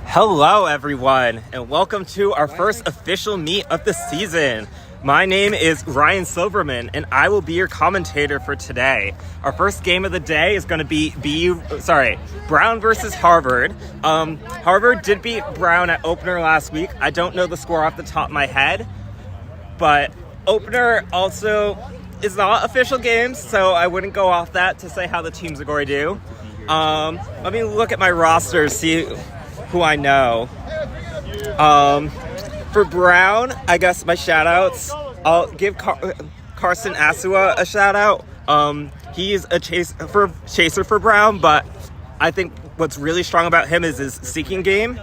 Hello, everyone, and welcome to our first official meet of the season. My name is Ryan Silverman, and I will be your commentator for today. Our first game of the day is going to be Brown versus Harvard. Harvard did beat Brown at opener last week. I don't know the score off the top of my head, but opener also is not official games, so I wouldn't go off that to say how the teams are going to do. Let me look at my roster, see who I know. For Brown, I guess my shout-outs, I'll give Carson Asua a shout-out. He's a chaser for Brown, but I think what's really strong about him is his seeking game.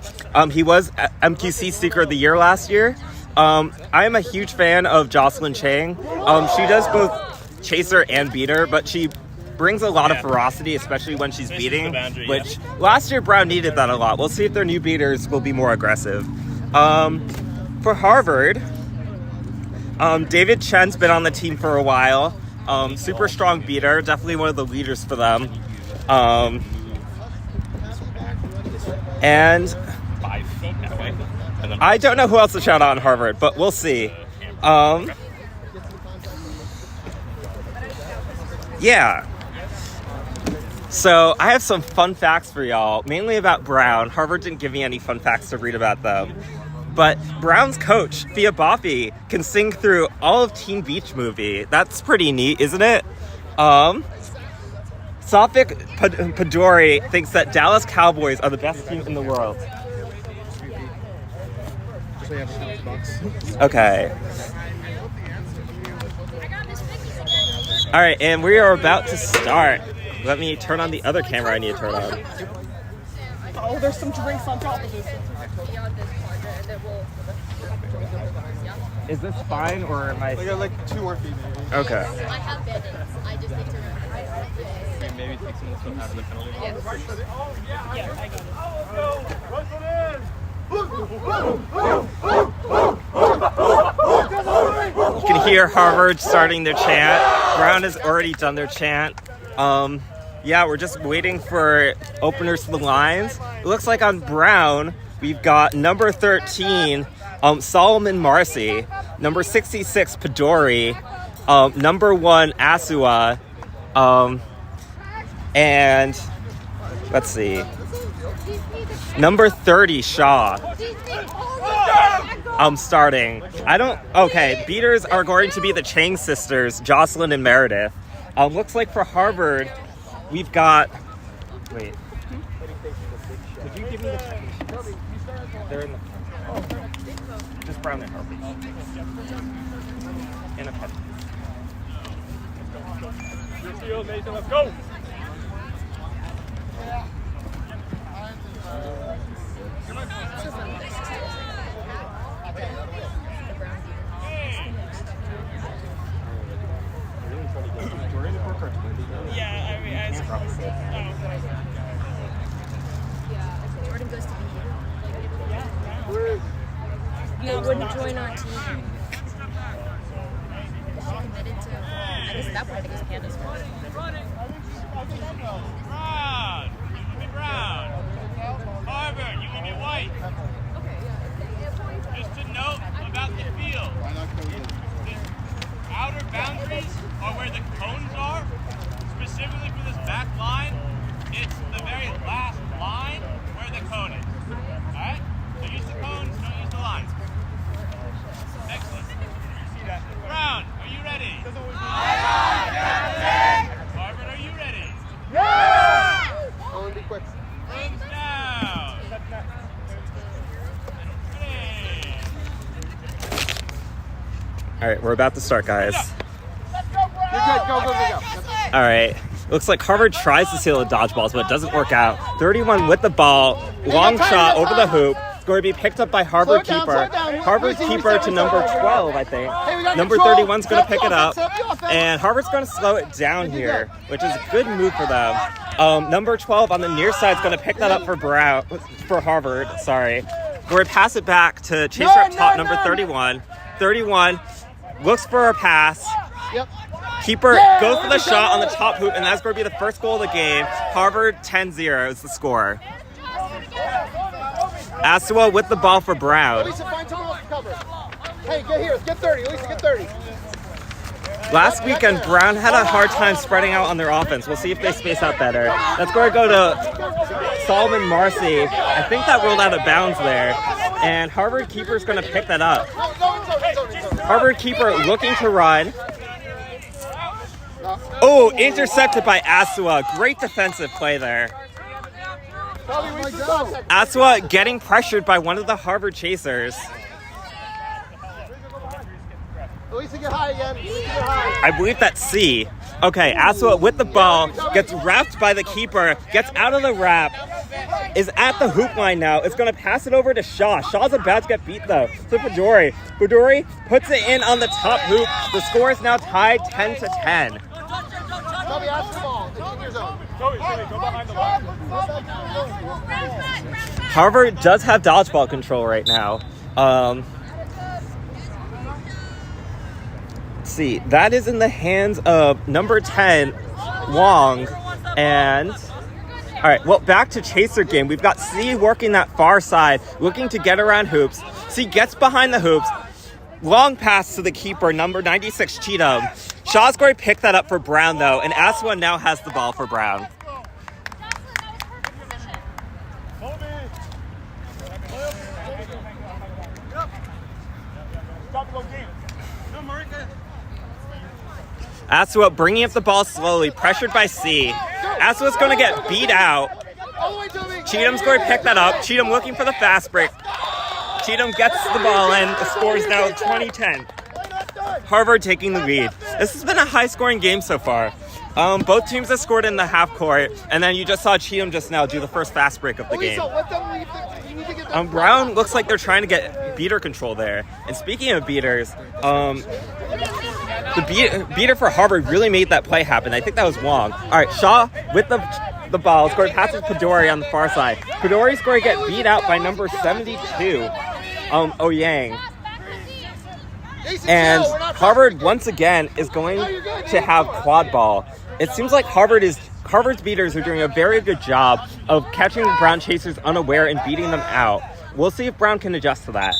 He was MQC Seeker of the Year last year. I am a huge fan of Jocelyn Chang. She does both chaser and beater, but she brings a lot of ferocity, especially when she's beating, which last year Brown needed that a lot. We'll see if their new beaters will be more aggressive. For Harvard, David Chen's been on the team for a while. Super strong beater, definitely one of the leaders for them. And I don't know who else to shout out on Harvard, but we'll see. Yeah. So I have some fun facts for y'all, mainly about Brown. Harvard didn't give me any fun facts to read about them. But Brown's coach, Thea Boffey, can sing through all of Teen Beach Movie. That's pretty neat, isn't it? Safik Padori thinks that Dallas Cowboys are the best team in the world. Okay. All right, and we are about to start. Let me turn on the other camera I need to turn on. Oh, there's some drinks on top of this. Is this fine, or am I... I got like 2 more feet, maybe. Okay. I have band-aids. I just need to remember. Maybe take some of this one out of the penalty box. Yeah, I got You can hear Harvard starting their chant. Brown has already done their chant. Yeah, we're just waiting for openers to the lines. It looks like on Brown, we've got number 13, Solomon Marcy, number 66, Padori, number 1, Asua, and let's see, number 30, Shaw. Starting. Okay, beaters are going to be the Chang sisters, Jocelyn and Meredith. Looks like for Harvard, we've got... Wait. Could you give me the... They're in the... Just Brown and Harvard. And a pen. Your field, Nathan, let's go! Jordan goes to be you wouldn't join our team. Is she committed to? I guess at that point, I think it's Panda's first. Brown! You will be brown. Harvard, you will be white. Just to note about the field, the outer boundaries are where the cones are. Specifically for this back line, it's the very last line where the cone is. Alright? So use the cones, don't use the lines. Excellent. Brown, are you ready? Harvard, are you ready? Yeah! Only be quick. Thumbs down. Ready. Alright, we're about to start, guys. You're good. Go. All right. Looks like Harvard tries to steal the dodgeballs, but it doesn't work out. 31 with the ball. Long shot over the hoop. It's going to be picked up by Harvard keeper. Harvard keeper to number 12, I think. Number 31's going to pick it up. And Harvard's going to slow it down here, which is a good move for them. Number 12 on the near side is going to pick that up for Harvard. Sorry. We're going to pass it back to chaser up top, number 31. 31 looks for a pass. Yep. Keeper goes for the shot on the top hoop, and that's going to be the first goal of the game. Harvard 10-0 is the score. Asua with the ball for Brown. Lisa, find someone else to cover. Hey, get here. Get 30. Lisa, get 30. Last weekend, Brown had a hard time spreading out on their offense. We'll see if they space out better. That's going to go to Solomon Marcy. I think that rolled out of bounds there. And Harvard keeper is going to pick that up. Harvard keeper looking to run. Oh, intercepted by Asua. Great defensive play there. Asua getting pressured by one of the Harvard chasers. Lisa, get high again. Lisa, get high. I believe that's C. Okay, Asua with the ball, gets wrapped by the keeper, gets out of the wrap, is at the hoop line now. It's going to pass it over to Shaw. Shaw's about to get beat, though, to Pidori. Pidori puts it in on the top hoop. The score is now tied 10-10. Toby, ask the ball. It's in your zone. Toby, go behind the line. Harvard does have dodgeball control right now. Let's see, that is in the hands of number 10, Wong, and all right, well, back to chaser game. We've got C working that far side, looking to get around hoops. C gets behind the hoops, long pass to the keeper, number 96, Cheatham. Shaw's going to pick that up for Brown, though, and Aswan now has the ball for Brown. Asua bringing up the ball slowly, pressured by C. Asua's going to get beat out. Cheatham's going to pick that up. Cheatham looking for the fast break. Cheatham gets the ball in. The score is now 20-10. Harvard taking the lead. This has been a high-scoring game so far. Both teams have scored in the half court, and then you just saw Cheatham just now do the first fast break of the game. Brown looks like they're trying to get beater control there. And speaking of beaters, the beater for Harvard really made that play happen. I think that was Wong. All right, Shaw with the ball. Is going to pass it to Pidori on the far side. Pidori's going to get beat out by number 72, Oyang. And Harvard, once again, is going to have quad ball. It seems like Harvard's beaters are doing a very good job of catching the Brown chasers unaware and beating them out. We'll see if Brown can adjust to that.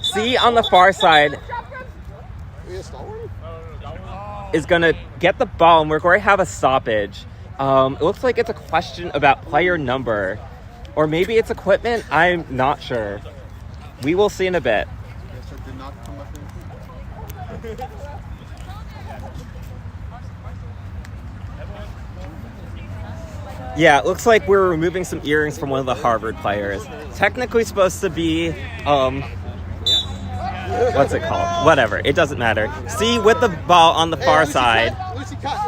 C on the far side is going to get the ball, and we're going to have a stoppage. It looks like it's a question about player number, or maybe it's equipment. I'm not sure. We will see in a bit. Yeah, it looks like we're removing some earrings from one of the Harvard players. Technically supposed to be, what's it called? Whatever, it doesn't matter. C with the ball on the far side.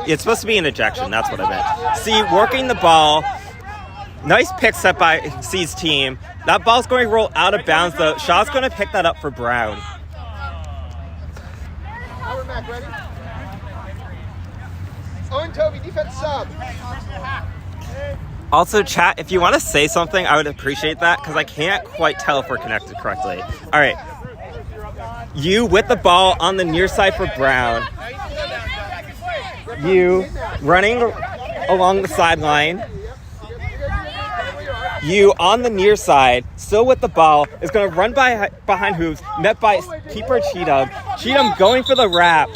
It's supposed to be an ejection, that's what I meant. C working the ball. Nice pick set by C's team. That ball's going to roll out of bounds, though. Shaw's going to pick that up for Brown. Howard Mack, ready? Owen Toby, defense sub. Also, chat, if you want to say something, I would appreciate that, because I can't quite tell if we're connected correctly. All right. You with the ball on the near side for Brown. You running along the sideline. You on the near side, still with the ball, is going to run behind hoops, met by keeper Cheatham. Cheatham going for the wrap.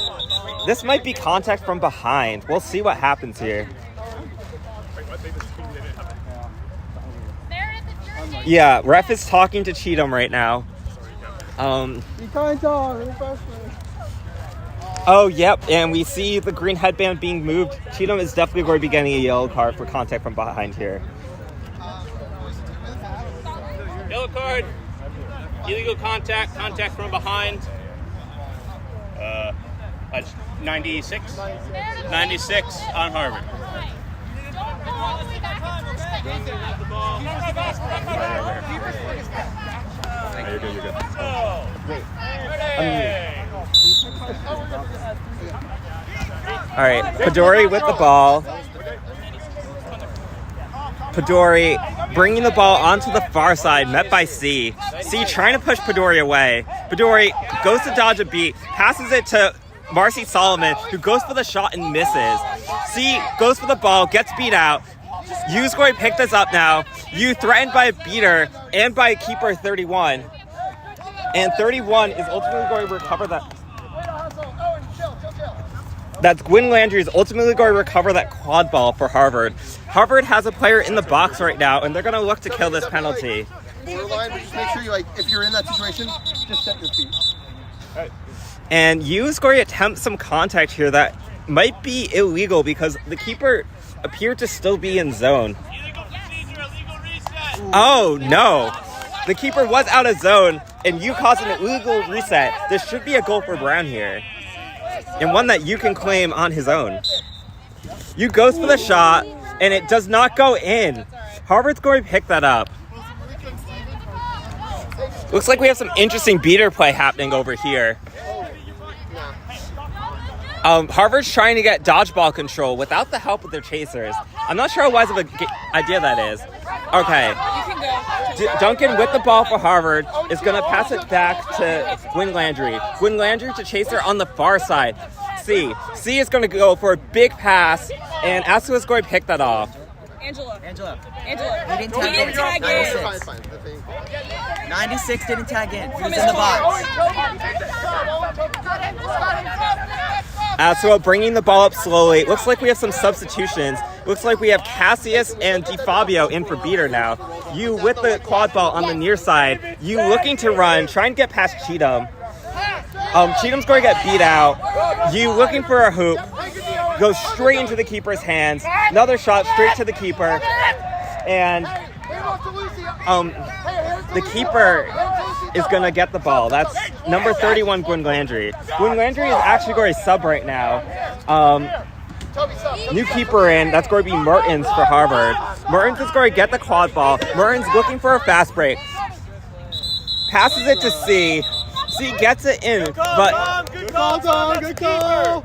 This might be contact from behind. We'll see what happens here. Yeah, ref is talking to Cheatham right now. Oh, yep, and we see the green headband being moved. Cheatham is definitely going to be getting a yellow card for contact from behind here. Yellow card. Illegal contact from behind. 96? 96 on Harvard. You're good. All right, Pidori with the ball. Pidori bringing the ball onto the far side, met by C. C trying to push Pidori away. Pidori goes to dodge a beat, passes it to Marcy Solomon, who goes for the shot and misses. C goes for the ball, gets beat out. U's going to pick this up now. U threatened by a beater and by keeper 31. And 31 is ultimately going to recover that. That's Gwyn Landry is ultimately going to recover that quad ball for Harvard. Harvard has a player in the box right now, and they're going to look to kill this penalty. Line, but just make sure you if you're in that situation, just set your feet. And U is going to attempt some contact here that might be illegal because the keeper appeared to still be in zone. Oh no! The keeper was out of zone, and U caused an illegal reset. This should be a goal for Brown here, and one that U can claim on his own. U goes for the shot, and it does not go in. Harvard's going to pick that up. Looks like we have some interesting beater play happening over here. Harvard's trying to get dodgeball control without the help of their chasers. I'm not sure how wise of an idea that is. Okay. Duncan with the ball for Harvard is going to pass it back to Gwyn Landry. Gwyn Landry to chaser on the far side. C is going to go for a big pass, and Asu is going to pick that off. Angela. He didn't tag in. 96. 96 didn't tag in. He was in the box. Asu bringing the ball up slowly. Looks like we have some substitutions. Looks like we have Cassius and DeFabio in for beater now. U with the quad ball on the near side. U looking to run, trying to get past Cheatham. Cheatham's going to get beat out. U looking for a hoop. Goes straight into the keeper's hands. Another shot straight to the keeper. And the keeper is going to get the ball. That's number 31, Gwyn Landry. Gwyn Landry is actually going to sub right now. New keeper in. That's going to be Mertens for Harvard. Mertens is going to get the quad ball. Mertens looking for a fast break. Passes it to C. C gets it in, but Good call, Tom. Good call.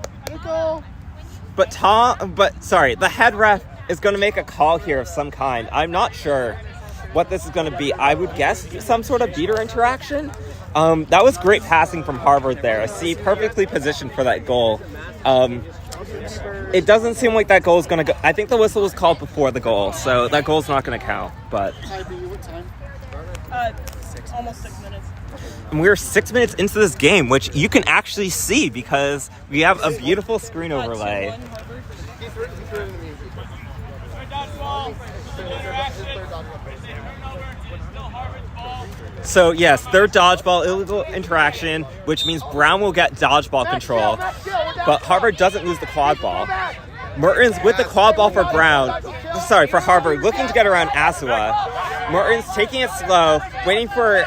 the head ref is going to make a call here of some kind. I'm not sure what this is going to be. I would guess some sort of beater interaction. That was great passing from Harvard there. C perfectly positioned for that goal. It doesn't seem like that goal is going to go. I think the whistle was called before the goal, so that goal's not going to count. But Almost 6 minutes. and we're 6 minutes into this game, which you can actually see because we have a beautiful screen overlay. So yes, third dodgeball, illegal interaction, which means Brown will get dodgeball control, but Harvard doesn't lose the quad ball. Mertens with the quad ball for for Harvard, looking to get around Asua. Mertens taking it slow, waiting for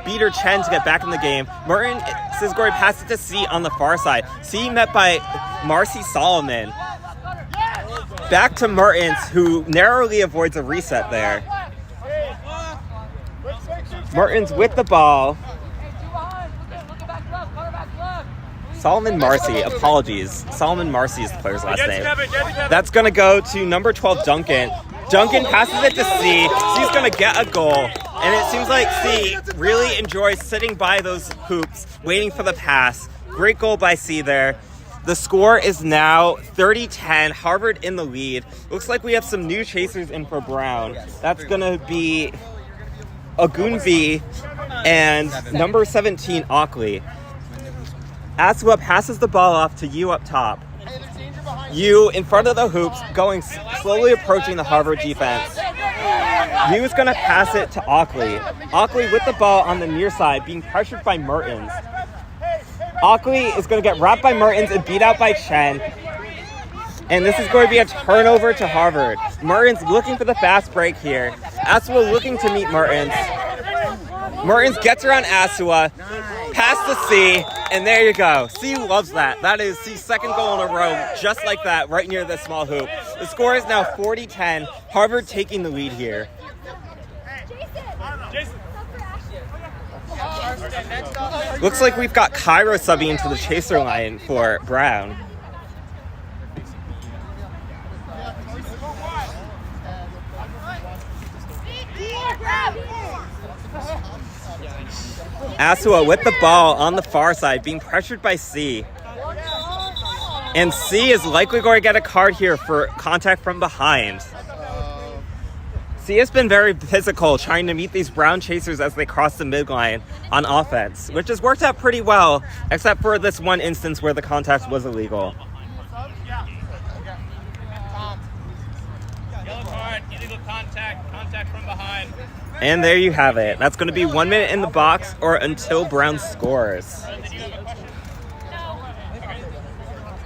beater Chen to get back in the game. Mertens is going to pass it to C on the far side. C met by Marcy Solomon. Back to Mertens, who narrowly avoids a reset there. Mertens with the ball. Solomon Marcy, apologies. Solomon Marcy is the player's last name. That's going to go to number 12, Duncan. Duncan passes it to C. C's going to get a goal. And it seems like C really enjoys sitting by those hoops, waiting for the pass. Great goal by C there. The score is now 30-10, Harvard in the lead. Looks like we have some new chasers in for Brown. That's going to be Ogunbi and number 17, Ockley. Asua passes the ball off to U up top. U in front of the hoops, going slowly approaching the Harvard defense. U is going to pass it to Ockley. Ockley with the ball on the near side, being pressured by Mertens. Ockley is going to get wrapped by Mertens and beat out by Chen. And this is going to be a turnover to Harvard. Mertens looking for the fast break here. Asua looking to meet Mertens. Mertens gets around Asua. Pass to C, and there you go. C loves that. That is C's second goal in a row, just like that, right near the small hoop. The score is now 40-10. Harvard taking the lead here. Looks like we've got Cairo subbing into the chaser line for Brown. Asua with the ball on the far side, being pressured by C. And C is likely going to get a card here for contact from behind. C has been very physical, trying to meet these Brown chasers as they cross the midline on offense, which has worked out pretty well, except for this one instance where the contact was illegal. Yellow card, illegal contact from behind. And there you have it. That's going to be 1 minute in the box or until Brown scores. Did you have a question?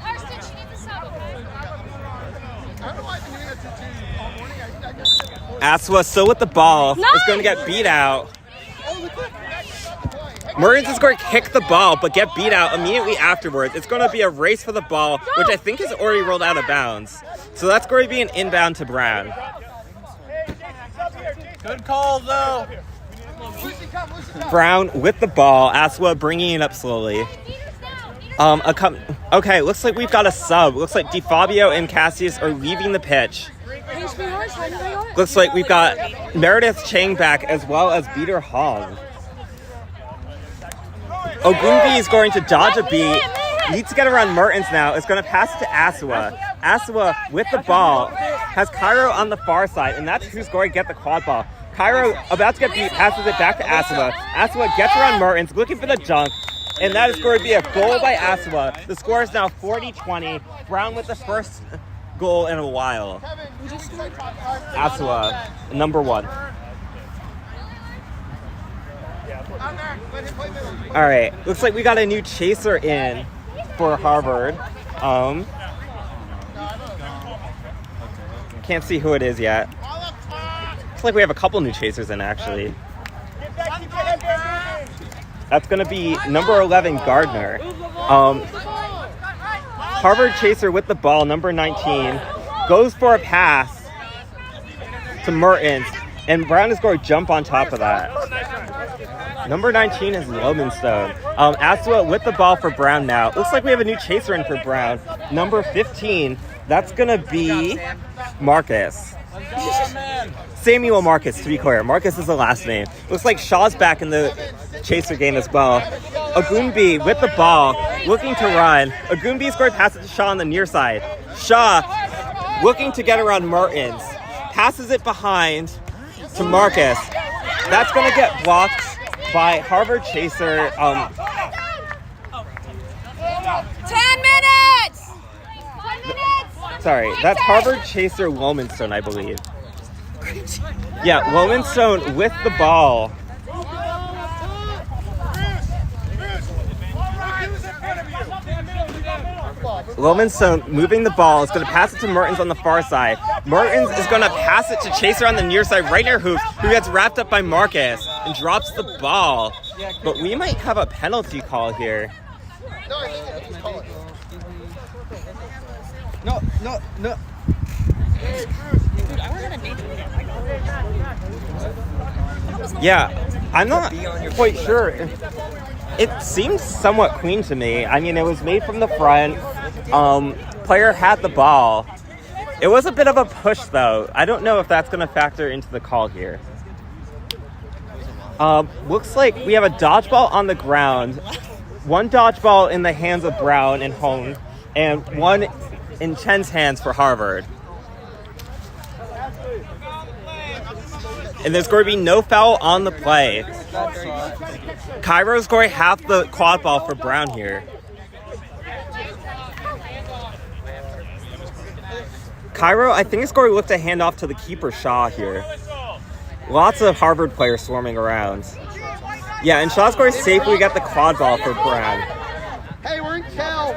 Karsten, she needs a sub, okay? I don't know why I've been doing that to all morning. I guess Aswa still with the ball. Is going to get beat out. Mertens is going to kick the ball, but get beat out immediately afterwards. It's going to be a race for the ball, which I think is already rolled out of bounds. So that's going to be an inbound to Brown. Good call, though. Brown with the ball. Aswa bringing it up slowly. Okay, looks like we've got a sub. Looks like DeFabio and Cassius are leaving the pitch. Looks like we've got Meredith Chang back as well as Beater Hogg. Ogunbi is going to dodge a beat. Needs to get around Mertens now. Is going to pass it to Aswa. Aswa with the ball has Cairo on the far side, and that's who's going to get the quad ball. Cairo about to get beat, passes it back to Aswa. Aswa gets around Mertens, looking for the dunk, and that is going to be a goal by Aswa. The score is now 40-20. Brown with the first goal in a while. Aswa, number 1. All right, looks like we got a new chaser in for Harvard. Can't see who it is yet. Looks like we have a couple new chasers in, actually. That's going to be number 11, Gardner. Harvard chaser with the ball, number 19, goes for a pass to Mertens, and Brown is going to jump on top of that. Number 19 is Lomanstone. Aswa with the ball for Brown now. Looks like we have a new chaser in for Brown. Number 15, that's going to be Marcus. Samuel Marcus, to be clear. Marcus is the last name. Looks like Shaw's back in the chaser game as well. Ogunbi with the ball, looking to run. Ogunbi is going to pass it to Shaw on the near side. Shaw looking to get around Mertens. Passes it behind to Marcus. That's going to get blocked by Harvard chaser. 10 minutes! 10 minutes! Sorry, that's Harvard chaser Lomanstone, I believe. Yeah, Lomanstone with the ball. Lomanstone moving the ball is going to pass it to Mertens on the far side. Mertens is going to pass it to Chaser on the near side, right near Hoops, who gets wrapped up by Marcus and drops the ball. But we might have a penalty call here. No. Yeah, I'm not quite sure. It seemed somewhat clean to me. I mean, it was made from the front. Player had the ball. It was a bit of a push, though. I don't know if that's going to factor into the call here. Looks like we have a dodgeball on the ground. One dodgeball in the hands of Brown and Hong, and one in Chen's hands for Harvard. And there's going to be no foul on the play. Cairo's going to have the quad ball for Brown here. Cairo, I think, is going to look to hand off to the keeper, Shaw, here. Lots of Harvard players swarming around. Yeah, and Shaw's going to safely get the quad ball for Brown. Hey, we're in Cal.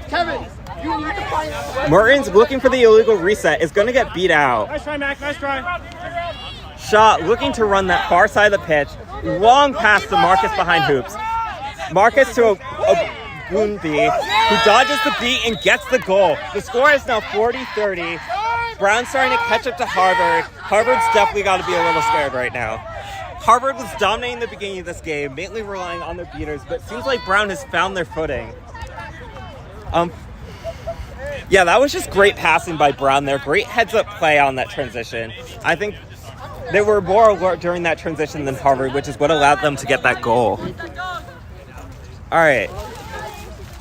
Kevin, you need to find out. Mertens, looking for the illegal reset, is going to get beat out. Nice try, Mac. Nice try. Shaw looking to run that far side of the pitch. Long pass to Marcus behind Hoops. Marcus to Ogunbi, who dodges the beat and gets the goal. The score is now 40-30. Brown's starting to catch up to Harvard. Harvard's definitely got to be a little scared right now. Harvard was dominating the beginning of this game, mainly relying on their beaters, but it seems like Brown has found their footing. Yeah, that was just great passing by Brown there. Great heads-up play on that transition. I think they were more alert during that transition than Harvard, which is what allowed them to get that goal. All right.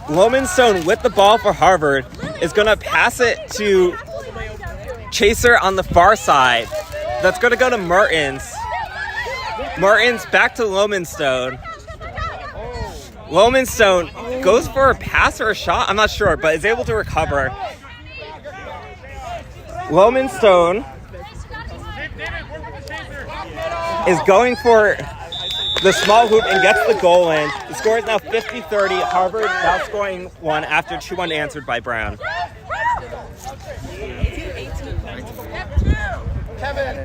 Lomanstone with the ball for Harvard is going to pass it to Chaser on the far side. That's going to go to Mertens. Mertens back to Lowenstone. Lowenstone goes for a pass or a shot, I'm not sure, but is able to recover. Lowenstone is going for the small hoop and gets the goal in. The score is now 50-30. Harvard now scoring one after 2 unanswered by Brown.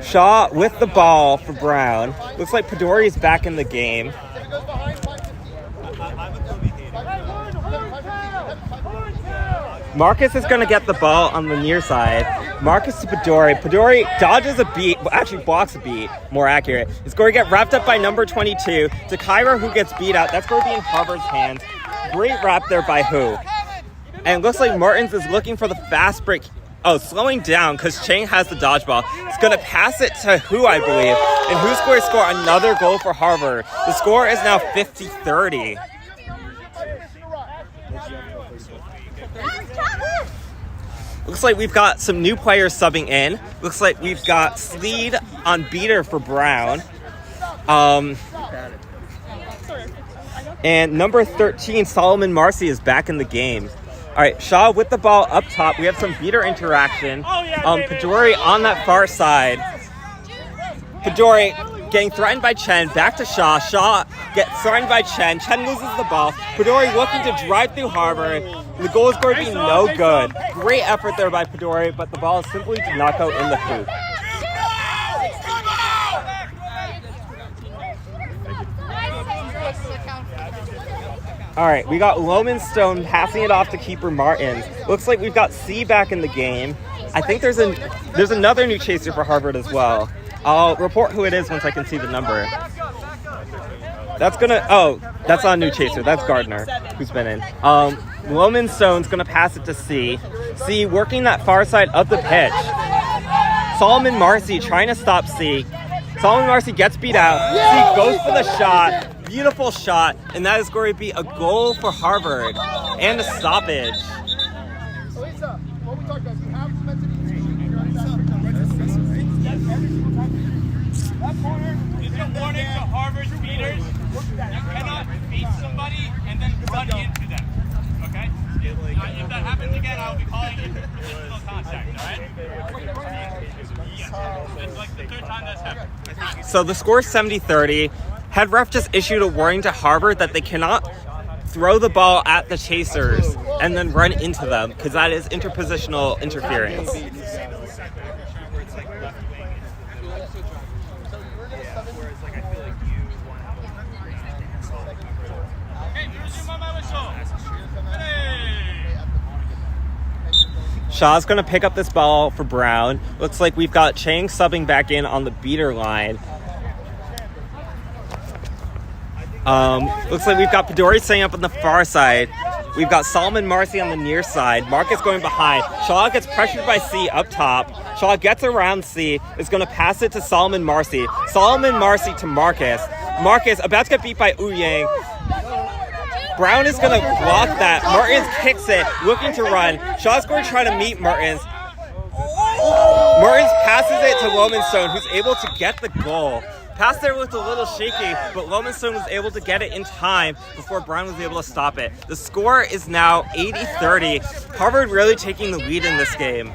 Shaw with the ball for Brown. Looks like Pedori's back in the game. Marcus is going to get the ball on the near side. Marcus to Pedori. Pedori dodges a beat, actually blocks a beat, more accurate. It's going to get wrapped up by number 22 to Kyra, who gets beat out. That's going to be in Harvard's hands. Great wrap there by Who. And it looks like Mertens is looking for the fast break. Oh, slowing down because Chang has the dodgeball. It's going to pass it to Who, I believe. And Who's going to score another goal for Harvard. The score is now 50-30. Looks like we've got some new players subbing in. Looks like we've got Sleed on beater for Brown. And number 13, Solomon Marcy, is back in the game. All right, Shaw with the ball up top. We have some beater interaction. Pedori on that far side. Pedori getting threatened by Chen. Back to Shaw. Shaw gets threatened by Chen. Chen loses the ball. Pedori looking to drive through Harvard. The goal is going to be no good. Great effort there by Pedori, but the ball simply did not go in the hoop. All right, we got Lowenstone passing it off to keeper Martins. Looks like we've got C back in the game. I think there's another new chaser for Harvard as well. I'll report who it is once I can see the number. That's not a new chaser. That's Gardner, who's been in. Lowenstone's gonna pass it to C. C working that far side of the pitch. Solomon Marcy trying to stop C. Solomon Marcy gets beat out. C goes for the shot. Beautiful shot, and that is going to be a goal for Harvard and a stoppage. Lisa, what we talked about, you have It's a warning to Harvard's beaters. You cannot beat somebody and then run into them. Okay? If that happens again, I'll be calling you for physical contact, alright? Yeah. It's like the third time that's happened. So the score is 70-30. Head ref just issued a warning to Harvard that they cannot throw the ball at the chasers and then run into them, because that is interpositional interference. Shaw's going to pick up this ball for Brown. Looks like we've got Chang subbing back in on the beater line. Looks like we've got Pedori setting up on the far side. We've got Solomon Marcy on the near side. Marcus going behind. Shaw gets pressured by C up top. Shaw gets around C. Is going to pass it to Solomon Marcy. Solomon Marcy to Marcus. Marcus about to get beat by Yang. Brown is going to block that. Martins kicks it, looking to run. Shaw's going to try to meet Martins. Martins passes it to Lowenstone, who's able to get the goal. Pass there looked a little shaky, but Lowenstone was able to get it in time before Brown was able to stop it. The score is now 80-30. Harvard really taking the lead in this game.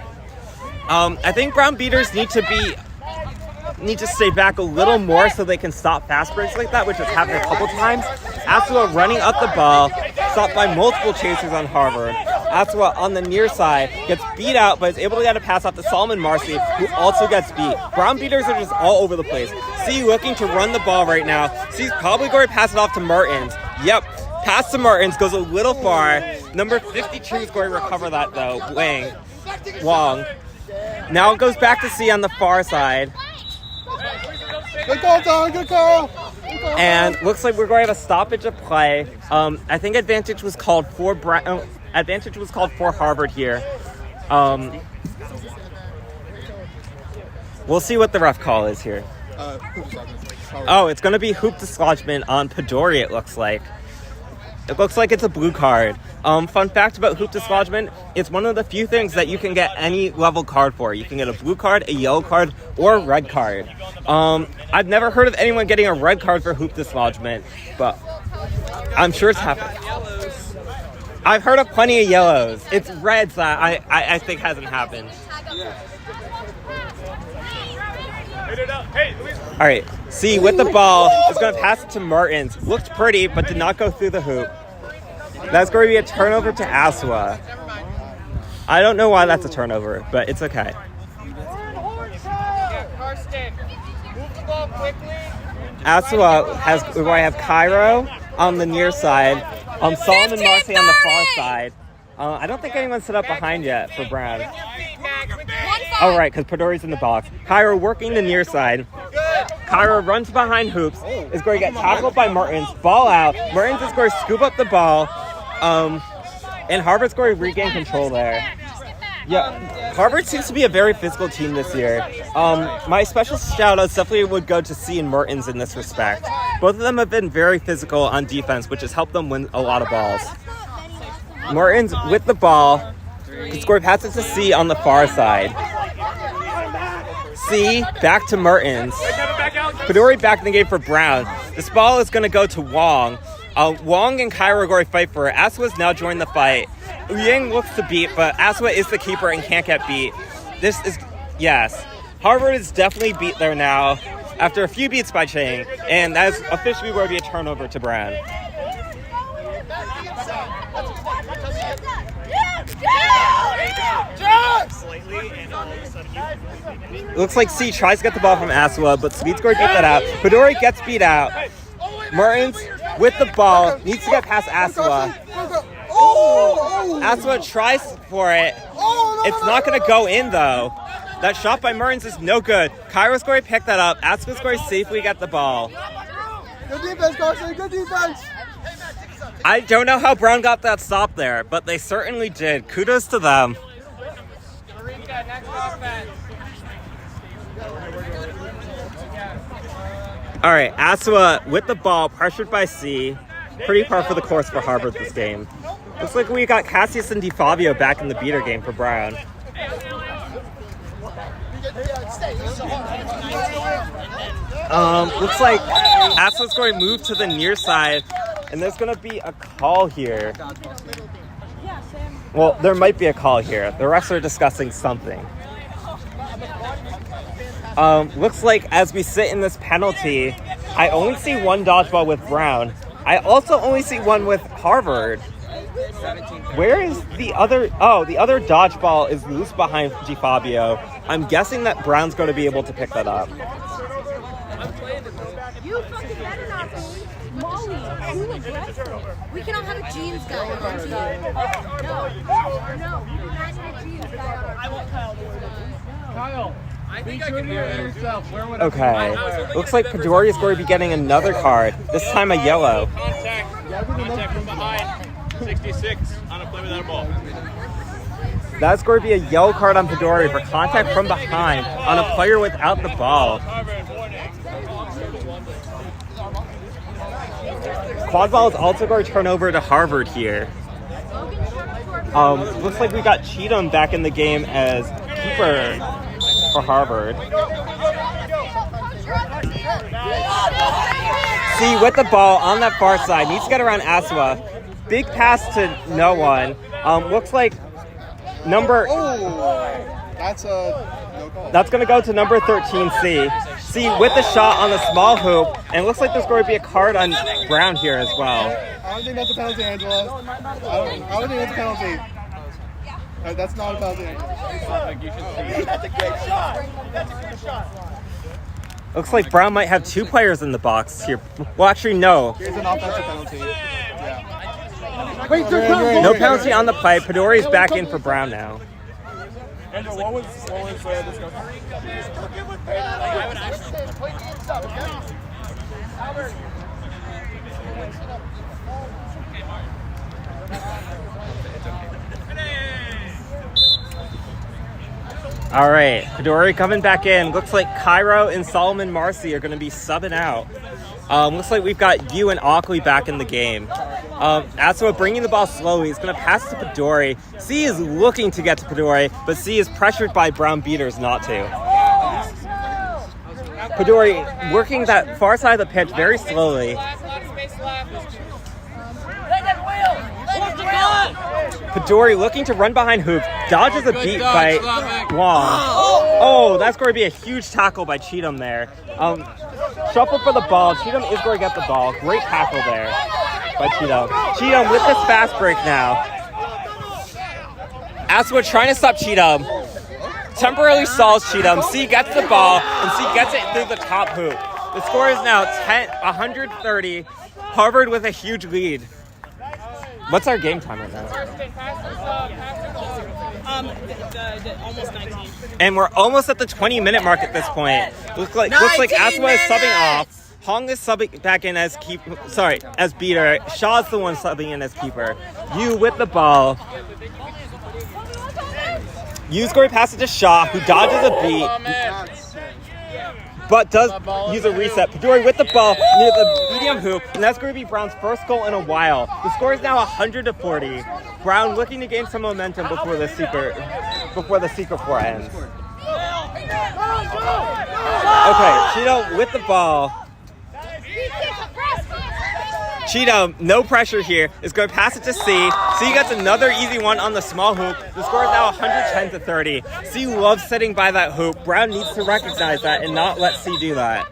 I think Brown beaters need to stay back a little more so they can stop fast breaks like that, which has happened a couple times. Asua running up the ball, stopped by multiple chasers on Harvard. Asua on the near side gets beat out, but is able to get a pass off to Solomon Marcy, who also gets beat. Brown beaters are just all over the place. C looking to run the ball right now. C's probably going to pass it off to Mertens. Yep, pass to Mertens, goes a little far. Number 52 is going to recover that though, Wong. Now it goes back to C on the far side. Good goal, Don. Good goal. And looks like we're going to have a stoppage of play. I think advantage was called for Harvard here. We'll see what the ref call is here. Oh, it's going to be hoop dislodgement on Pedori, it looks like. It looks like it's a blue card. Fun fact about hoop dislodgement, it's one of the few things that you can get any level card for. You can get a blue card, a yellow card, or a red card. I've never heard of anyone getting a red card for hoop dislodgement, but I'm sure it's happened. I've heard of plenty of yellows. It's reds that I think hasn't happened. All right, C with the ball is going to pass it to Martins. Looked pretty, but did not go through the hoop. That's going to be a turnover to Aswa. I don't know why that's a turnover, but it's okay. Aswa we have Cairo on the near side, Solomon Marcy on the far side. I don't think anyone's set up behind yet for Brown. Oh, right, because Podori's in the box. Cairo working the near side. Cairo runs behind hoops, is going to get tackled by Martins. Ball out. Martins is going to scoop up the ball. And Harvard's going to regain control there. Yeah, Harvard seems to be a very physical team this year. My special shout-outs definitely would go to C and Martins in this respect. Both of them have been very physical on defense, which has helped them win a lot of balls. Martins with the ball. He's going to pass it to C on the far side. C back to Martins. Podori back in the game for Brown. This ball is going to go to Wong. Wong and Cairo are going to fight for it. Aswa's now joined the fight. Yang looks to beat, but Aswa is the keeper and can't get beat. Yes. Harvard is definitely beat there now after a few beats by Chang, and that is officially going to be a turnover to Brown. Looks like C tries to get the ball from Aswa, but Sweet's going to get that out. Podori gets beat out. Martins with the ball needs to get past Aswa. Aswa tries for it. It's not going to go in though. That shot by Martins is no good. Cairo's going to pick that up. Aswa's going to safely get the ball. Good defense, Carson. Good defense. I don't know how Brown got that stop there, but they certainly did. Kudos to them. All right, Aswa with the ball, pressured by C. Pretty par for the course for Harvard this game. Looks like we got Cassius and DeFabio back in the beater game for Brown. Looks like Aswa's going to move to the near side, and there's going to be a call here. Well, there might be a call here. The refs are discussing something. Looks like as we sit in this penalty, I only see one dodgeball with Brown. I also only see one with Harvard. Where is the other? Oh, the other dodgeball is loose behind DeFabio. I'm guessing that Brown's going to be able to pick that up. You fucking better not be. Molly, you aggressive. We cannot have a jeans guy on our team. No. We do not need a jeans guy on our team. Kyle, be true to yourself. Okay. Looks like Podori is going to be getting another card. This time a yellow. Contact from behind. 66 on a play without a ball. That's going to be a yellow card on Podori for contact from behind on a player without the ball. Quad ball is also going to turn over to Harvard here. Looks like we got Cheatham back in the game as keeper for Harvard. C with the ball on that far side. Needs to get around Aswa. Big pass to no one. Looks like number... That's a no call. That's going to go to number 13, C. C with the shot on the small hoop. And it looks like there's going to be a card on Brown here as well. I don't think that's a penalty, Angela. I don't think that's a penalty. That's not a penalty, Angela. That's a great shot. That's a great shot. Looks like Brown might have two players in the box here. Well, actually, no. Here's an offensive penalty. Yeah. Wait, No penalty on the play. Podori's back in for Brown now. Andrew, what was the discussion? All right, Podori coming back in. Looks like Cairo and Solomon Marcy are going to be subbing out. Looks like we've got you and Ockley back in the game. Asua bringing the ball slowly. He's going to pass to Pedori. C is looking to get to Pedori, but C is pressured by Brown beaters not to. Pedori working that far side of the pitch very slowly. Pedori looking to run behind hoop, dodges a beat by Wong. Oh, that's going to be a huge tackle by Cheatham there. Shuffle for the ball. Cheatham is going to get the ball. Great tackle there by Cheatham. Cheatham with this fast break now. Asua trying to stop Cheatham. Temporarily stalls Cheatham. C gets the ball, and C gets it through the top hoop. The score is now 130. Harvard with a huge lead. What's our game time right now? Almost 19. And we're almost at the 20-minute mark at this point. Looks like Asua is subbing off. Hong is subbing back in as as beater. Shaw's the one subbing in as keeper. Yu with the ball. Yu's going to pass it to Shaw, who dodges a beat, but does use a reset. Pedori with the ball near the medium hoop, and that's going to be Brown's first goal in a while. The score is now 100-40. Brown looking to gain some momentum before the secret four ends. Okay, Cheeto with the ball. Cheeto, no pressure here, is going to pass it to C. C gets another easy one on the small hoop. The score is now 110-30. C loves sitting by that hoop. Brown needs to recognize that and not let C do that.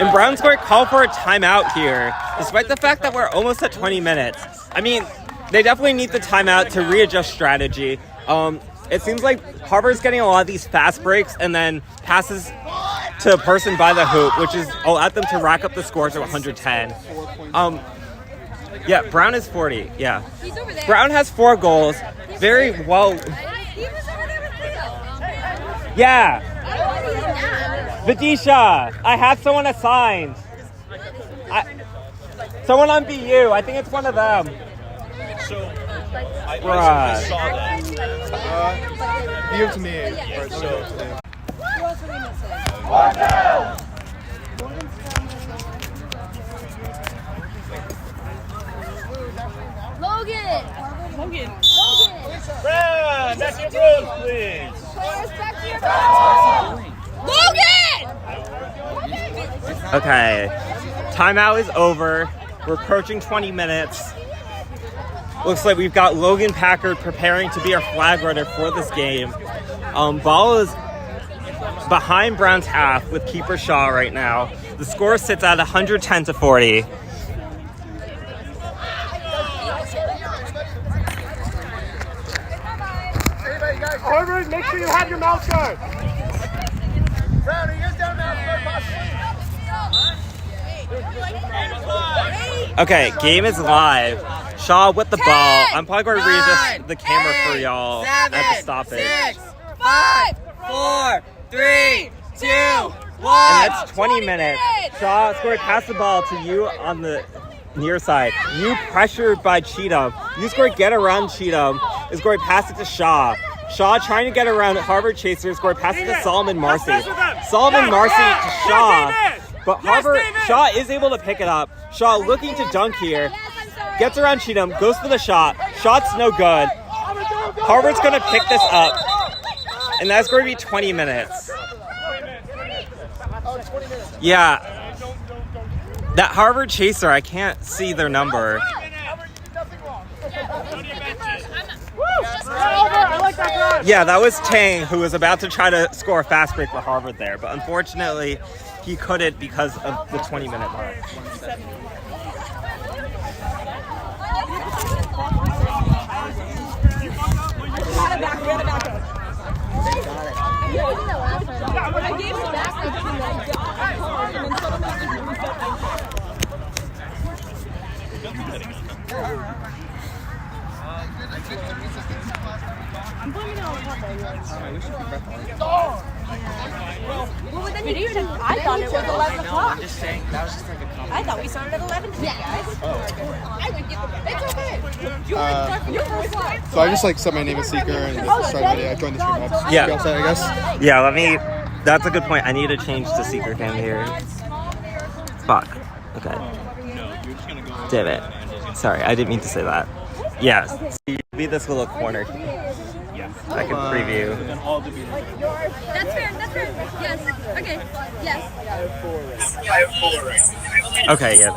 And Brown's going to call for a timeout here, despite the fact that we're almost at 20 minutes. I mean, they definitely need the timeout to readjust strategy. It seems like Harvard's getting a lot of these fast breaks and then passes to a person by the hoop, which is allowed them to rack up the score to 110. Yeah, Brown is 40. Yeah. Brown has 4 goals. Very well. Yeah. Vidisha, I have someone assigned. Someone on BU. I think it's one of them. So, I Bruh. saw that. Give it to me. Yeah, so, Logan! Brown, back to your road, please. Logan! Okay. Timeout is over. We're approaching 20 minutes. Looks like we've got Logan Packard preparing to be our flag runner for this game. Ball is behind Brown's half with keeper Shaw right now. The score sits at 110-40. Harvard, make sure you have your mouth shut. Brown, are you guys down now? Okay, game is live. Shaw with the ball. I'm probably going to readjust the camera for y'all at the stoppage. 6, 5, 4, 3, 2, 1. And that's 20 minutes. Shaw scored pass the ball to you on the near side. You pressured by Cheatham. You scored get around Cheatham. Is going to pass it to Shaw. Shaw trying to get around Harvard Chaser. Scored pass it to Solomon Marcy. Solomon Marcy to Shaw. But Harvard, Shaw is able to pick it up. Shaw looking to dunk here. Gets around Cheatham. Goes for the shot. Shot's no good. Harvard's going to pick this up. And that's going to be 20 minutes. Yeah. That Harvard Chaser, I can't see their number. Yeah, that was Tang, who was about to try to score a fast break for Harvard there, but unfortunately he couldn't because of the 20-minute mark. I thought it was 11 o'clock. I'm just saying, that was just like a comment. I thought we started at 11 today, guys. I would get the... It's okay. You're first one. So I just set my name as Seeker and started my day. I joined the stream up. Yeah. You all set, I guess? Yeah, that's a good point. I need to change the Seeker cam here. Fuck. Okay. No, you're just gonna go. Damn it. Sorry, I didn't mean to say that. Yes. So you be this little corner. Yeah. I can preview. And all the beaters. That's fair. Yes. Okay. Yes. Okay, yeah,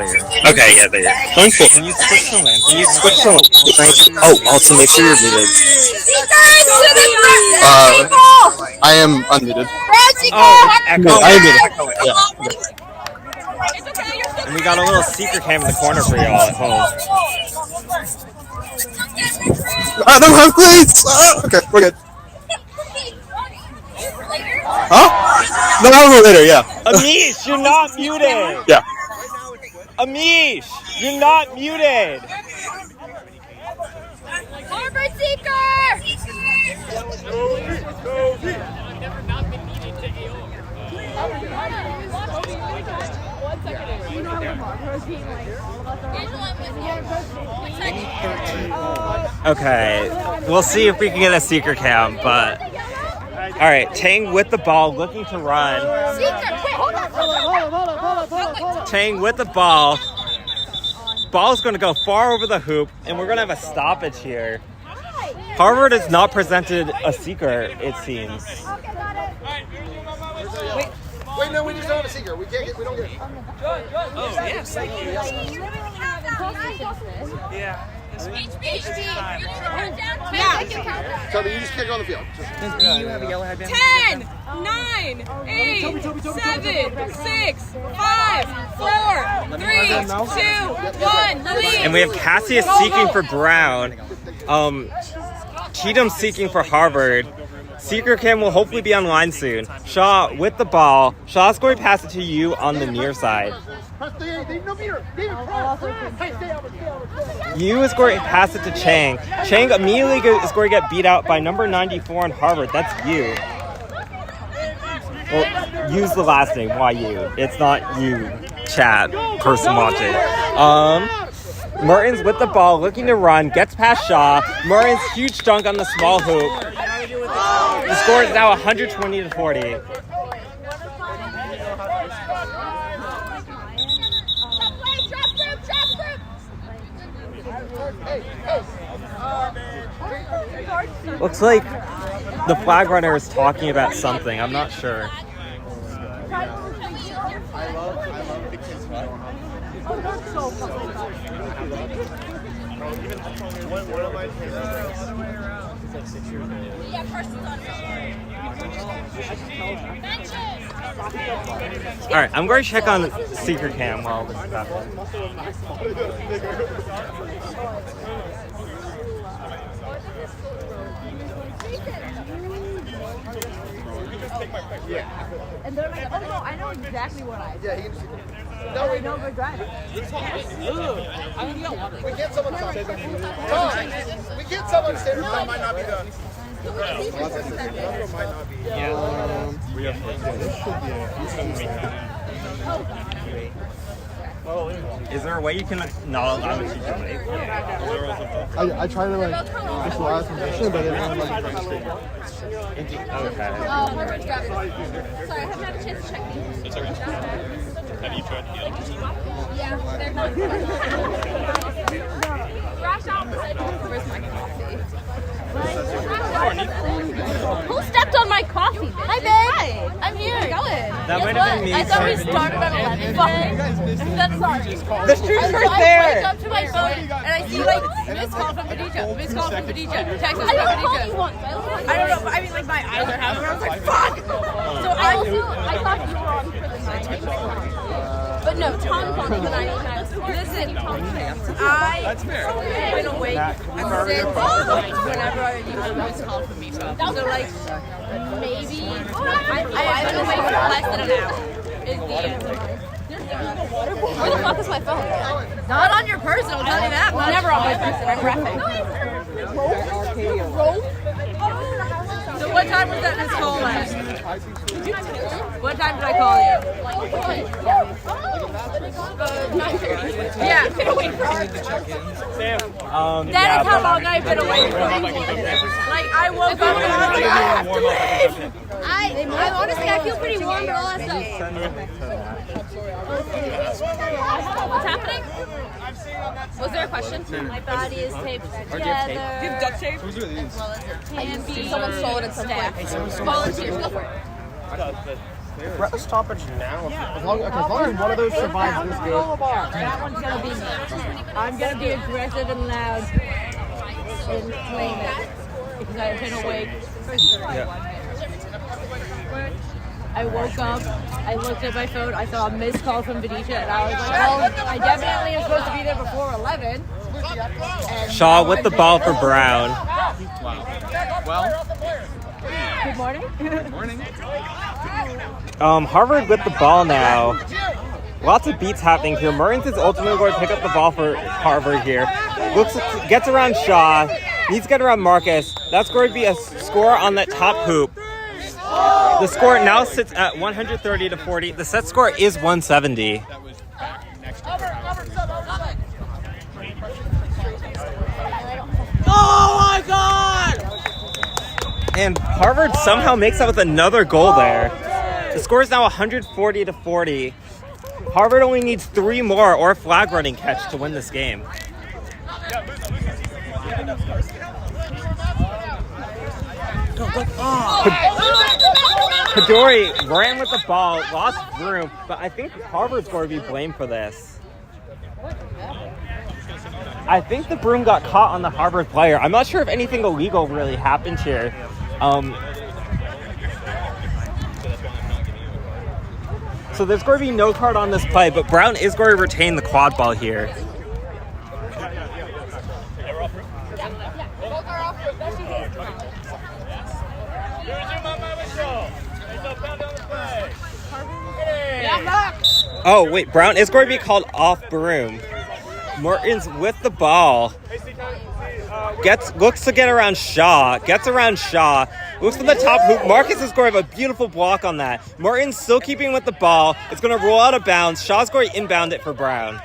there. Going cool. Can you switch to land? Oh, also make sure you're muted. I am unmuted. Oh, it's echoing. No, I am muted. Yeah. And we got a little secret cam in the corner for y'all at home. I don't have grades! Okay, we're good. Huh? No, I'll go later, yeah. Amish, you're not muted! Yeah. Amish, you're not muted! Harvard Seeker! Okay, we'll see if we can get a secret cam, but... Alright, Tang with the ball, looking to run. Seeker! Wait, hold on. Tang with the ball. Ball's going to go far over the hoop, and we're going to have a stoppage here. Harvard has not presented a seeker, it seems. Wait, no, we just don't have a seeker. We don't get it. Oh, yes, thank you. Yeah. So you just kick on the field. Does BU have a yellow headband? 10, 9, 8, 7, 6, 5, 4, 3, 2, 1. And we have Cassius seeking for Brown. Cheatham seeking for Harvard. Seeker cam will hopefully be online soon. Shaw with the ball. Shaw's going to pass it to you on the near side. You is going to pass it to Chang. Chang immediately is going to get beat out by number 94 on Harvard. That's you. Well, use the last name. Why you? It's not you, chat, person watching. Mertens with the ball, looking to run, gets past Shaw. Mertens huge dunk on the small hoop. The score is now 120 to 40. Looks like the flag runner is talking about something. I'm not sure. I love the kids who don't One of my parents is like 6 years old. Alright, I'm going to check on Secret Cam while this is happening. And they're like, oh no, I know exactly what I did. Yeah, he can just. No, we don't regret it. We can't someone Tom. We can't someone say that might not be the. Might not be. We have Is there a way you can not allow it to donate? I try to like just allow information, but it won't let me straight. Okay. Harvard's grabbing. Sorry, I haven't had a chance to check these. It's okay. Have you tried the other? Yeah, they're not. Crash out. Where's my coffee? Who stepped on my coffee? Hi, babe. Hi. I'm here. How's it going? That might have been me. I thought we started at 11. That's sorry. The street's right I there. wake up to my phone and I see like missed call from Khadija, missed call from Khadija, text from Khadija. I don't know, but I mean like my eyes are having. I was like, fuck. So I thought you were on for the night. But no, Tom called me the night. Listen, I've been awake since whenever you had a missed call from me. So like maybe I've been awake for less than an hour. Is the answer. Where the fuck is my phone? Not on your person, I'll tell you that. Never on my person, I'm rapping. So what time was that missed call at? What time did I call you? 9:30. Yeah. Been away from. Yeah, That is how long I've been away from. Like I woke up and I was like, I have to leave. I honestly, I feel pretty warm, but all that stuff. What's happening? Was there a question? My body is taped Do you have duct tape? Can be. Someone stole it at some point. Volunteers, go for it. We're at the stoppage now. As long as one of those survives this game. That one's gonna be me. I'm gonna be aggressive and loud and claim it because I've been awake. I woke up, I looked at my phone, I saw a missed call from Vidisha, and I was like, well, I definitely am supposed to be there before 11. And Shaw with the ball for Brown. Well, good morning. good morning. Harvard with the ball now. Lots of beats happening here. Murray's is ultimately going to pick up the ball for Harvard here. Gets around Shaw. Needs to get around Marcus. That's going to be a score on that top hoop. The score now sits at 130-40. The set score is 170. Oh my God! And Harvard somehow makes up with another goal there. The score is now 140-40. Harvard only needs 3 more or a flag running catch to win this game. Kadori ran with the ball, lost room, but I think Harvard's going to be blamed for this. I think the broom got caught on the Harvard player. I'm not sure if anything illegal really happened here. So there's going to be no card on this play, but Brown is going to retain the quad ball here. Oh, wait, Brown is going to be called off broom. Morton's with the ball. Looks to get around Shaw. Gets around Shaw. Looks to the top hoop. Marcus is going to have a beautiful block on that. Morton's still keeping with the ball. It's going to roll out of bounds. Shaw's going to inbound it for Brown.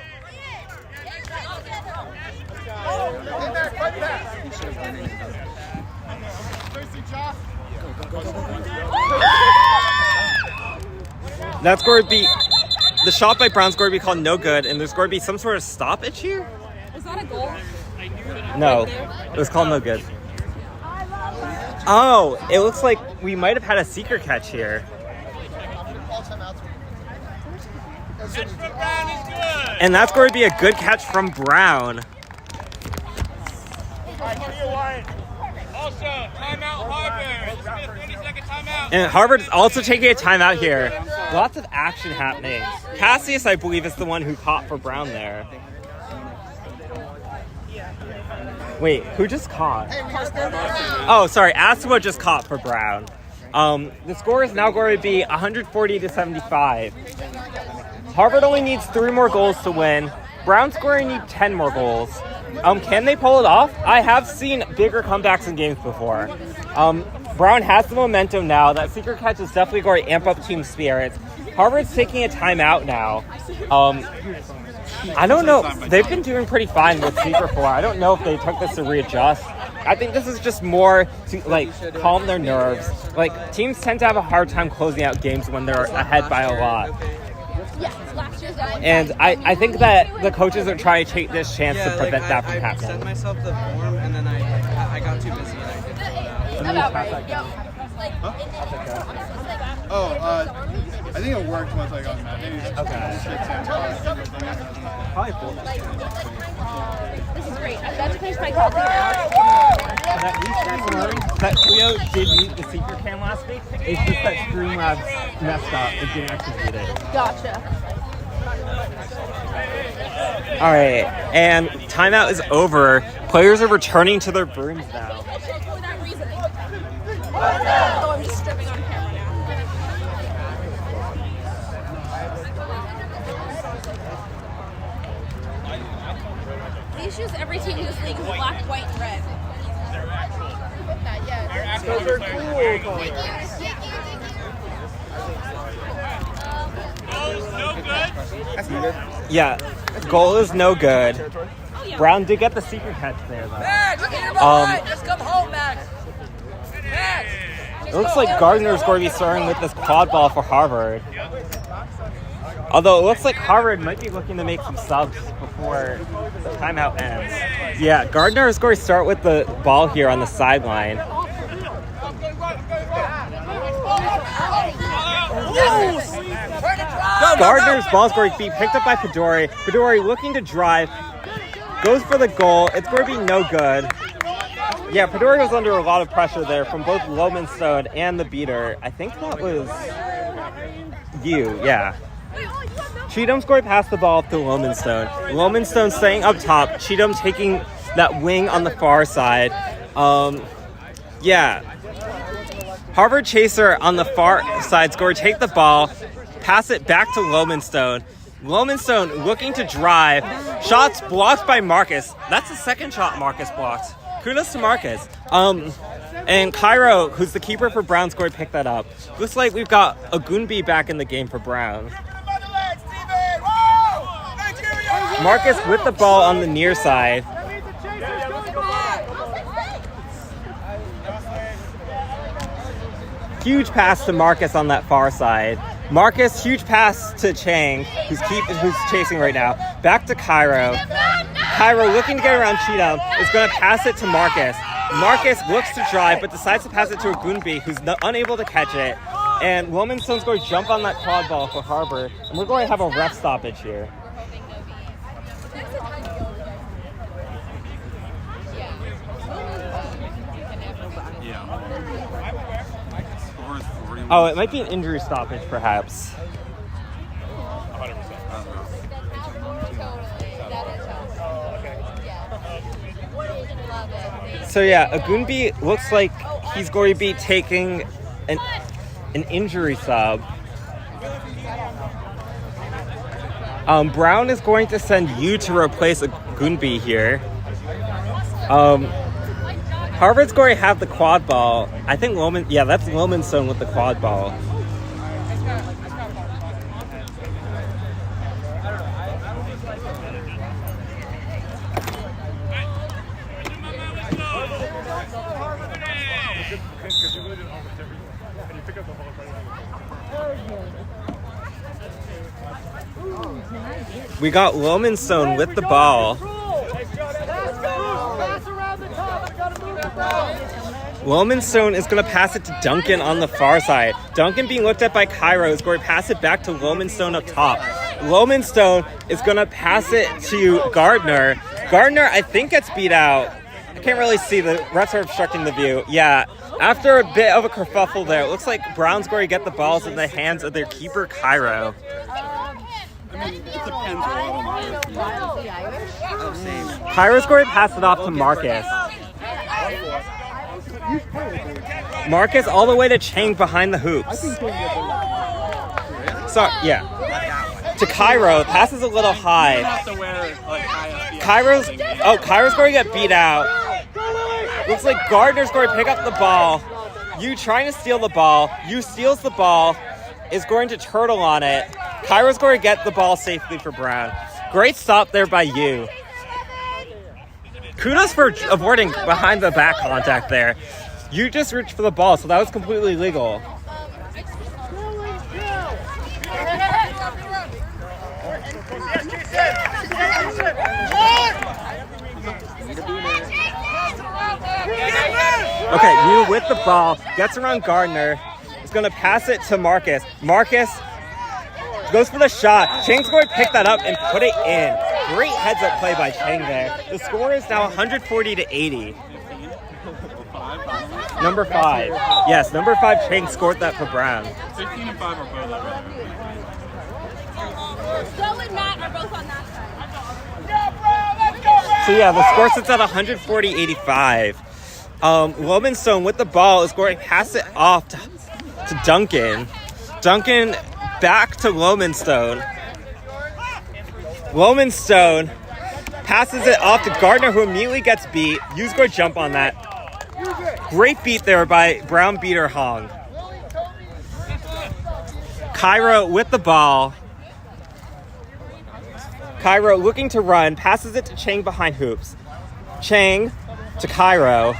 That's going to be... The shot by Brown's going to be called no good, and there's going to be some sort of stoppage here? Was that a goal? No, it was called no good. Oh, it looks like we might have had a secret catch here. Catch from Brown is good. And that's going to be a good catch from Brown. Also, timeout Harvard. This is a 30-second timeout. And Harvard's also taking a timeout here. Lots of action happening. Cassius, I believe, is the one who caught for Brown there. Wait, who just caught? Oh, sorry, Asua just caught for Brown. The score is now going to be 140-75. Harvard only needs 3 more goals to win. Brown's going to need 10 more goals. Can they pull it off? I have seen bigger comebacks in games before. Brown has the momentum now. That secret catch is definitely going to amp up team spirits. Harvard's taking a timeout now. I don't know. They've been doing pretty fine with secret 4. I don't know if they took this to readjust. I think this is just more to, like, calm their nerves. Like, teams tend to have a hard time closing out games when they're ahead by a lot. And I think that the coaches are trying to take this chance to prevent that from happening. I set myself the form, and then I got too busy and I didn't fill it out. I think it worked once I got mad. Probably cool. This is great. I'm about to finish my coffee now. That Cleo did meet the secret cam last week. It's just that Streamlabs messed up and didn't execute it. Gotcha. All right, and timeout is over. Players are returning to their brooms now. Oh, I'm just stripping on camera now. The issue is every team in this league is black, white, and red. Those are cool. Goals, no good. Yeah, goal is no good. Brown did get the secret catch there, though. Just come home, Max. It looks like Gardner's going to be starting with this quad ball for Harvard. Although it looks like Harvard might be looking to make some subs before the timeout ends. Yeah, Gardner is going to start with the ball here on the sideline. Gardner's ball is going to be picked up by Pedori. Pedori looking to drive. Goes for the goal. It's going to be no good. Yeah, Pedori was under a lot of pressure there from both Lowenstone and the beater. I think that was you, yeah. Cheatham's going to pass the ball to Lowenstone. Lowenstone staying up top. Cheatham taking that wing on the far side. Yeah. Harvard Chaser on the far side is going to take the ball, pass it back to Lowenstone. Lowenstone looking to drive. Shots blocked by Marcus. That's the second shot Marcus blocked. Kudos to Marcus. And Cairo, who's the keeper for Brown, going to pick that up. Looks like we've got a Gunbi back in the game for Brown. Marcus with the ball on the near side. Huge pass to Marcus on that far side. Marcus, huge pass to Chang, who's chasing right now. Back to Cairo. Cairo looking to get around Cheatham is going to pass it to Marcus. Marcus looks to drive, but decides to pass it to a Gunbi, who's unable to catch it. And Wilmanstone's going to jump on that quad ball for Harvard. And we're going to have a ref stoppage here. Oh, it might be an injury stoppage, perhaps. 100%. So yeah, Agunbi looks like he's going to be taking an injury sub. Brown is going to send you to replace Agunbi here. Harvard's going to have the quad ball. I think that's Lowenstone with the quad ball. We got Lowenstone with the ball. Lowenstone is going to pass it to Duncan on the far side. Duncan being looked at by Cairo is going to pass it back to Lowenstone up top. Lowenstone is going to pass it to Gardner. Gardner, I think, gets beat out. I can't really see. The refs are obstructing the view. Yeah, after a bit of a kerfuffle there, it looks like Brown's going to get the balls in the hands of their keeper, Cairo. Cairo's going to pass it off to Marcus. Marcus all the way to Chang behind the hoops. Sorry, yeah. To Cairo, passes a little high. Cairo's going to get beat out. Looks like Gardner's going to pick up the ball. You trying to steal the ball. You steals the ball. Is going to turtle on it. Cairo's going to get the ball safely for Brown. Great stop there by you. Kudos for avoiding behind the back contact there. You just reached for the ball, so that was completely legal. Okay, you with the ball, gets around Gardner, is going to pass it to Marcus. Marcus goes for the shot. Chang's going to pick that up and put it in. Great heads-up play by Chang there. The score is now 140-80. Number 5. Yes, number 5 Chang scored that for Brown. 15 and 5 are both up. Joe and Matt are both on that side. So yeah, the score sits at 140-85. Lowenstone with the ball is going to pass it off to Duncan. Duncan back to Lowenstone. Lowenstone passes it off to Gardner, who immediately gets beat. Yu's going to jump on that. Great beat there by Brown beater Hong. Cairo with the ball. Cairo looking to run, passes it to Chang behind hoops. Chang to Cairo.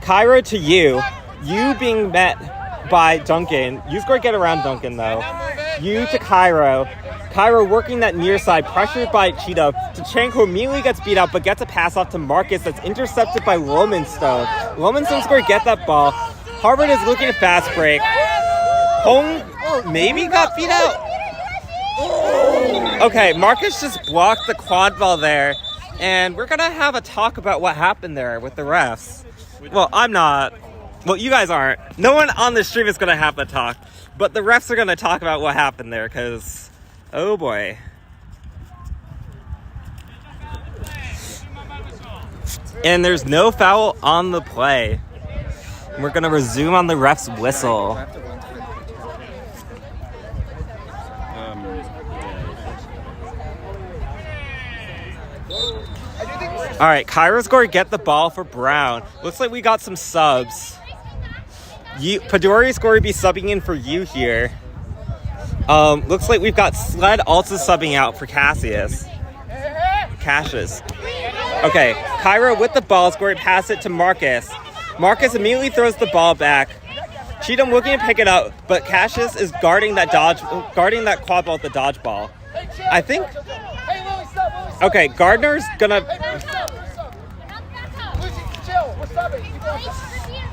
Cairo to you. You being met by Duncan. You's going to get around Duncan, though. You to Cairo. Cairo working that near side, pressured by Cheetah to Chang, who immediately gets beat up, but gets a pass off to Marcus that's intercepted by Lomanstone. Lomanstone's going to get that ball. Harvard is looking to fast break. Hong maybe got beat out. Okay, Marcus just blocked the quad ball there, and we're going to have a talk about what happened there with the refs. Well, I'm not. Well, you guys aren't. No one on the stream is going to have the talk, but the refs are going to talk about what happened there, because, oh boy. And there's no foul on the play. We're going to resume on the ref's whistle. All right, Cairo's going to get the ball for Brown. Looks like we got some subs. Padori's going to be subbing in for you here. Looks like we've got Sled also subbing out for Cassius. Okay, Cairo with the ball is going to pass it to Marcus. Marcus immediately throws the ball back. Cheatham looking to pick it up, but Cassius is guarding that quad ball with the dodgeball. I think. Okay, Gardner's gonna.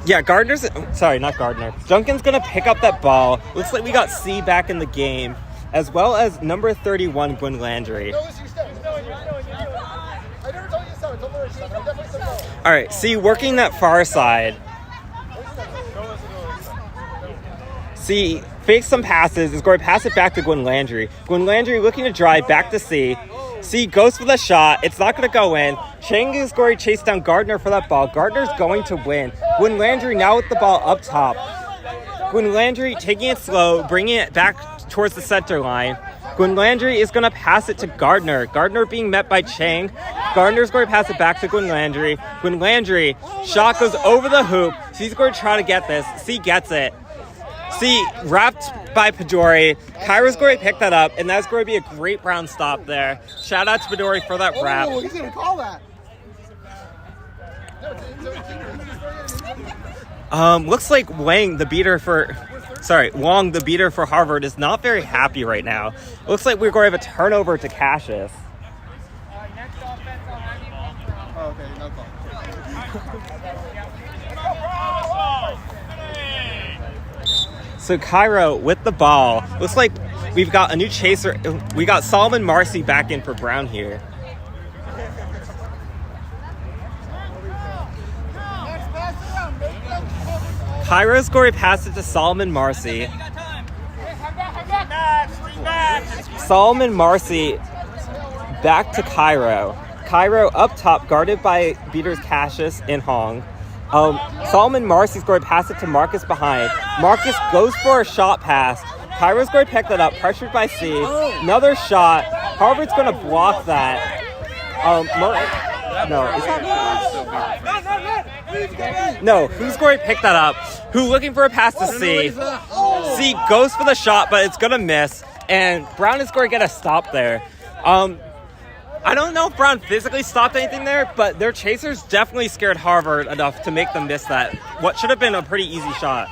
Yeah, not Gardner. Duncan's gonna pick up that ball. Looks like we got C back in the game, as well as number 31, Gwen Landry. All right, C working that far side. C fakes some passes, is going to pass it back to Gwen Landry. Gwen Landry looking to drive back to C. C goes for the shot. It's not going to go in. Chang is going to chase down Gardner for that ball. Gardner's going to win. Gwen Landry now with the ball up top. Gwen Landry taking it slow, bringing it back towards the center line. Gwen Landry is going to pass it to Gardner. Gardner being met by Chang. Gardner's going to pass it back to Gwen Landry. Gwen Landry, shot goes over the hoop. She's going to try to get this. C gets it. C wrapped by Padori. Cairo's going to pick that up, and that's going to be a great Brown stop there. Shout out to Padori for that wrap. Oh, he's going to call that. Looks like Long, the beater for Harvard, is not very happy right now. Looks like we're going to have a turnover to Cassius. Oh, okay, no call. So Cairo with the ball. Looks like we've got a new chaser. We got Solomon Marcy back in for Brown here. Cairo's going to pass it to Solomon Marcy. Solomon Marcy back to Cairo. Cairo up top, guarded by beaters Cassius and Hong. Solomon Marcy's going to pass it to Marcus behind. Marcus goes for a shot pass. Cairo's going to pick that up, pressured by C. Another shot. Harvard's going to block that. No, who's going to pick that up? Who looking for a pass to C? C goes for the shot, but it's going to miss. And Brown is going to get a stop there. I don't know if Brown physically stopped anything there, but their chasers definitely scared Harvard enough to make them miss that. What should have been a pretty easy shot.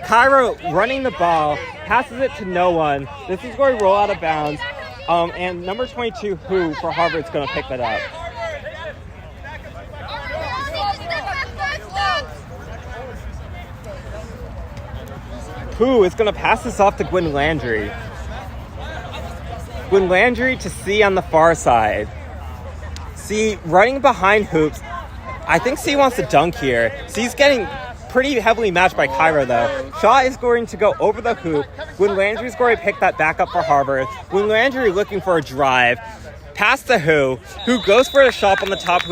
Cairo running the ball, passes it to no one. This is going to roll out of bounds. And number 22, Who, for Harvard's going to pick that up. Who is going to pass this off to Gwen Landry. Gwen Landry to C on the far side. C running behind hoops. I think C wants to dunk here. C's getting pretty heavily matched by Cairo, though. Shot is going to go over the hoop. Gwen Landry's going to pick that back up for Harvard. Gwen Landry looking for a drive. Pass to Who goes for a shot on the top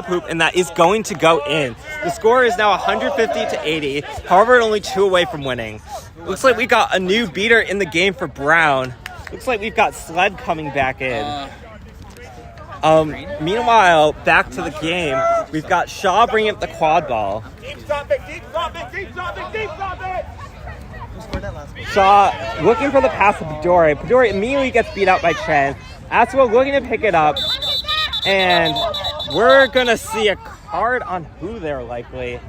hoop, and that is going to go in. The score is now 150-80. Harvard only 2 away from winning. Looks like we got a new beater in the game for Brown. Looks like we've got Sled coming back in. Meanwhile, back to the game, we've got Shaw bringing up the quad ball. Deep, drop it, deep, drop it, deep, drop it, deep, drop it! Shaw looking for the pass to Pedori. Pedori immediately gets beat out by Chen. Asua looking to pick it up. And we're going to see a card on who there likely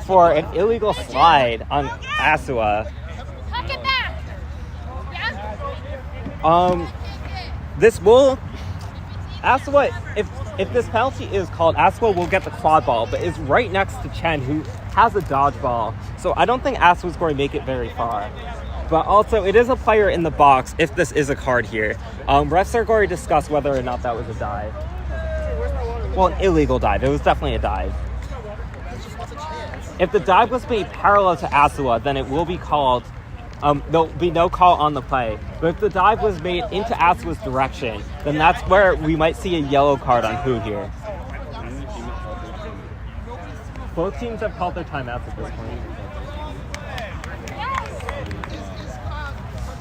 for an illegal slide on Asua. This will... Asua, if this penalty is called, Asua will get the quad ball, but is right next to Chen, who has a dodgeball. So I don't think Asua's going to make it very far. But also, it is a player in the box if this is a card here. Refs are going to discuss whether or not that was a dive. Well, an illegal dive. It was definitely a dive. If the dive was made parallel to Asua, then it will be called... there'll be no call on the play. But if the dive was made into Asua's direction, then that's where we might see a yellow card on who here. Both teams have called their timeouts at this point.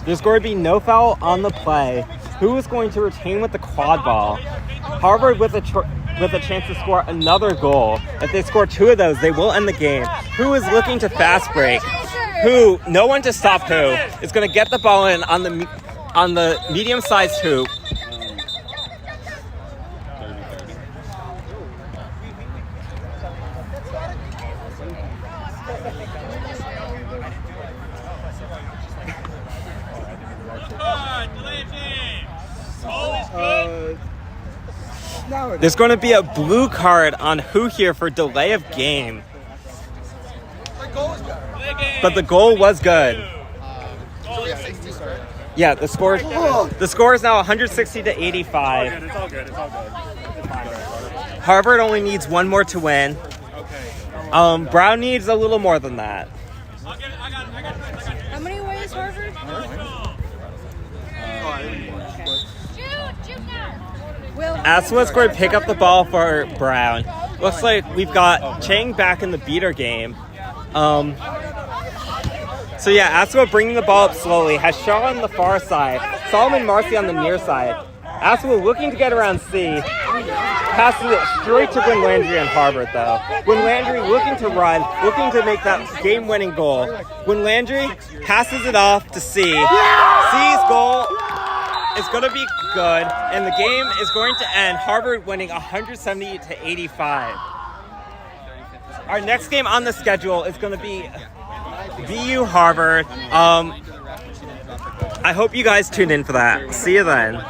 There's going to be no foul on the play. Who is going to retain with the quad ball? Harvard with a chance to score another goal. If they score 2 of those, they will end the game. Who is looking to fast break? Who, no one to stop who, is going to get the ball in on the medium-sized hoop. There's going to be a blue card on who here for delay of game. But the goal was good. Yeah, the score is now 160 to 85. It's all good. Harvard only needs 1 more to win. Brown needs a little more than that. How many ways, Harvard? Asua's going to pick up the ball for Brown. Looks like we've got Chang back in the beater game. So yeah, Asua bringing the ball up slowly, has Shaw on the far side, Solomon Marcy on the near side. Asua looking to get around C, passes it straight to Gwen Landry and Harvard though. Gwen Landry looking to run, looking to make that game-winning goal. Gwen Landry passes it off to C. C's goal is going to be good, and the game is going to end Harvard winning 170 to 85. Our next game on the schedule is going to be VU Harvard. I hope you guys tune in for that. See you then.